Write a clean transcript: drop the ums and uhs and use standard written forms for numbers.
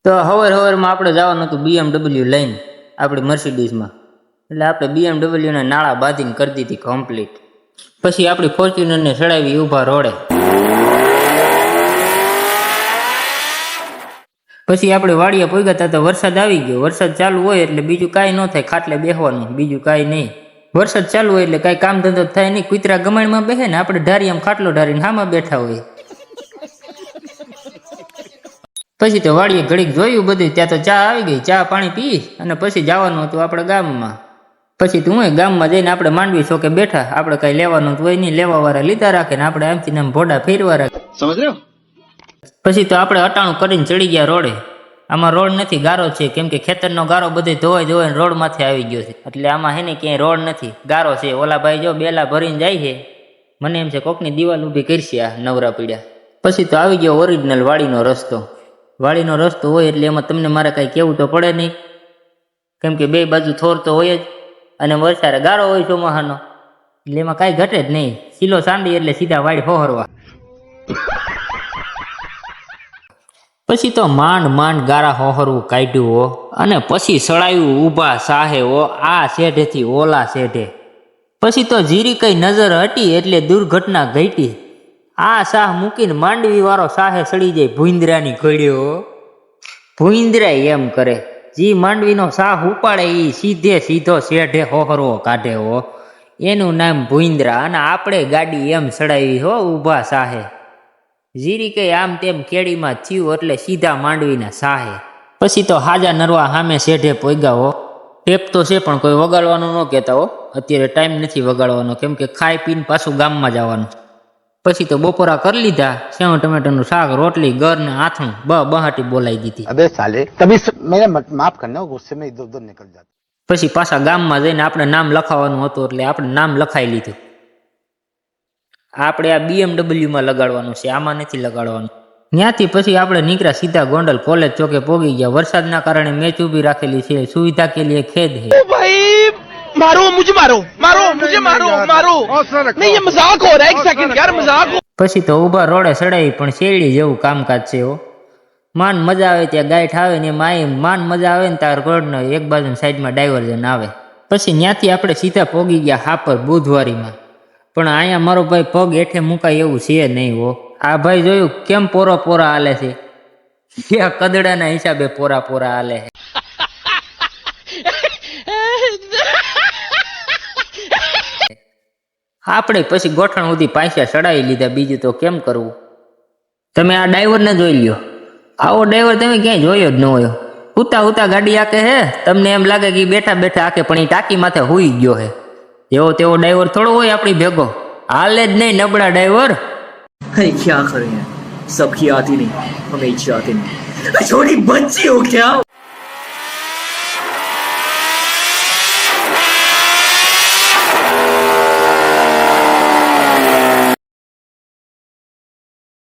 તો હવારમાં આપણે જવાનું હતું BMW લઈને આપણી મર્સિડીઝમાં. એટલે આપણે BMW ના નાળા બાંધીને કરી દીધી કમ્પ્લીટ. પછી આપણી ફોર્ચ્યુનરને ચડાવી ઊભા રોડે. પછી આપણે વાડીએ પહોંચ્યા હતા તો વરસાદ આવી ગયો. વરસાદ ચાલુ હોય એટલે બીજું કાંઈ ન થાય, ખાટલે બેસવાનું, બીજું કાંઈ નહીં. વરસાદ ચાલુ હોય એટલે કાંઈ કામ ધંધો થાય નહીં. કૂતરા ગમાણમાં બેસે ને આપણે ઢારિયામાં ખાટલો ઢારીને હામાં બેઠા હોય. પછી તો વાડીએ ઘડીક જોયું બધું, ત્યાં તો ચા આવી ગઈ. ચા પાણી પી અને પછી જવાનું હતું આપણે ગામમાં. પછી તું ગામમાં જઈને આપણે માંડવી ચોકે બેઠા. આપણે કઈ લેવાનું હોય નહીં, લેવા વાળા લીધા રાખે ને આપણે આમથી આમ ભોડા ફેરવા રાખે. સમજ રહ્યો? પછી તો આપણે અટાણું કરીને ચડી ગયા રોડે. આમાં રોડ નથી, ગારો છે, કેમ કે ખેતરનો ગારો બધે ધોવાઈ રોડ માંથી આવી ગયો છે. એટલે આમાં હે ને ક્યાંય રોડ નથી, ગારો છે. ઓલા ભાઈ જો બેલા ભરીને જાય છે, મને એમ છે કોકની દિવાલ ઊભી કરશે આ નવરા પીડ્યા. પછી તો આવી ગયો ઓરિજિનલ વાડીનો રસ્તો. વાડીનો રસ્તો હોય એટલે એમાં તમને મારે કઈ કેવું તો પડે નહીં, કેમ કે બે બાજુ થોર તો હોય જ, અને વરસાદે ગારો હોય ચોમાહાનો, એટલે એમાં કાંઈ ઘટે જ નહીં. સીલો સાંડી એટલે સીધા વાડી હોહરવા. પછી તો માંડ ગારા હોહરવું કાઢ્યું હો, અને પછી સળાયું ઊભા સાહે હો, આ શેઢેથી ઓલા શેઢે. પછી તો જીરી કઈ નજર હટી એટલે દુર્ઘટના ઘટી. આ સાહ મૂકીને માંડવી વાળો સાહે સડી જાય ભૂંદરાની ઘડ્યો. ભૂંદરા એમ કરે, જી માંડવીનો સાહ ઉપાડે એ સીધો શેઢે હોહરવો કાઢે હો, એનું નામ ભૂંદરા. અને આપણે ગાડી એમ સડાવી હો ઊભા સાહે. જીરી કઈ આમ તેમ કેડીમાં થયું એટલે સીધા માંડવીના સાહે. પછી તો હાજા નરવા સામે શેઢે પોગ્યા હો. ટેપ તો છે પણ કોઈ વગાડવાનું ન કહેતા હો, અત્યારે ટાઈમ નથી વગાડવાનો, કેમ કે ખાઈ પીને પાછું ગામમાં જવાનું. પછી તો બપોરા કરી લીધા. સેવ ટમેટાનું શાક, રોટલી, ઘર ને આથણું બહાટી બોલાવી દીધી. અબે સાલે કભી મેરે માફ કરना, ગુસ્સે में इधर उधर निकल जाता. પછી પાછા ગામમાં જઈને આપણે નામ લખાવવાનું હતું એટલે આપણે નામ લખાઈ લીધું. આપણે આ BMW માં લગાડવાનું છે, આમાં નથી લગાડવાનું. ત્યાંથી પછી આપણે નીકળ્યા સીધા ગોંડલ કોલેજ ચોકે પોગી ગયા. વરસાદના કારણે મેચ ઊભી રાખેલી છે, સુવિધા કે લીએ ખેદ હે. પછી તો ઊભા રોડે સડાવી પણ શેરડી જેવું કામકાજ છે હો. માન મજા આવે ત્યાં ગાઈઠ આવે ને એમાં માન મજા આવે ને તાર રોડનો એક બાજુ સાઈડમાં ડાયવર્ઝન આવે. પછી ત્યાંથી આપણે સીધા પોગી ગયા હાપર બુધવારીમાં. પણ અહીંયા મારો ભાઈ પગ હેઠે મુકાય એવું છે નહીં હો. આ ભાઈ જોયું કેમ પોરા હાલે છે, કદડાના હિસાબે પોરા હાલે છે. આપણે પછી ગોઠણ સુધી પૈસા ચડાવી લીધા. બીજું તો કેમ કરવું? તમે આ ડ્રાઈવરને જોઈ લ્યો, આવો ડ્રાઈવર તમે ક્યાંય જોયો જ ન હોય. ઉતા ગાડી આકે હે, તમને એમ લાગે કે બેઠા આકે, પણ એ ટાંકી માથે હુઈ ગયો હે. એવો તેવો ડ્રાઈવર થોડો હોય આપણી ભેગો, હાલે જ નહીં નબળા ડ્રાઈવર. क्या करें, सबकी आती नहीं, हमें इच्छा आती नहीं. छोटी बच्ची हो क्या?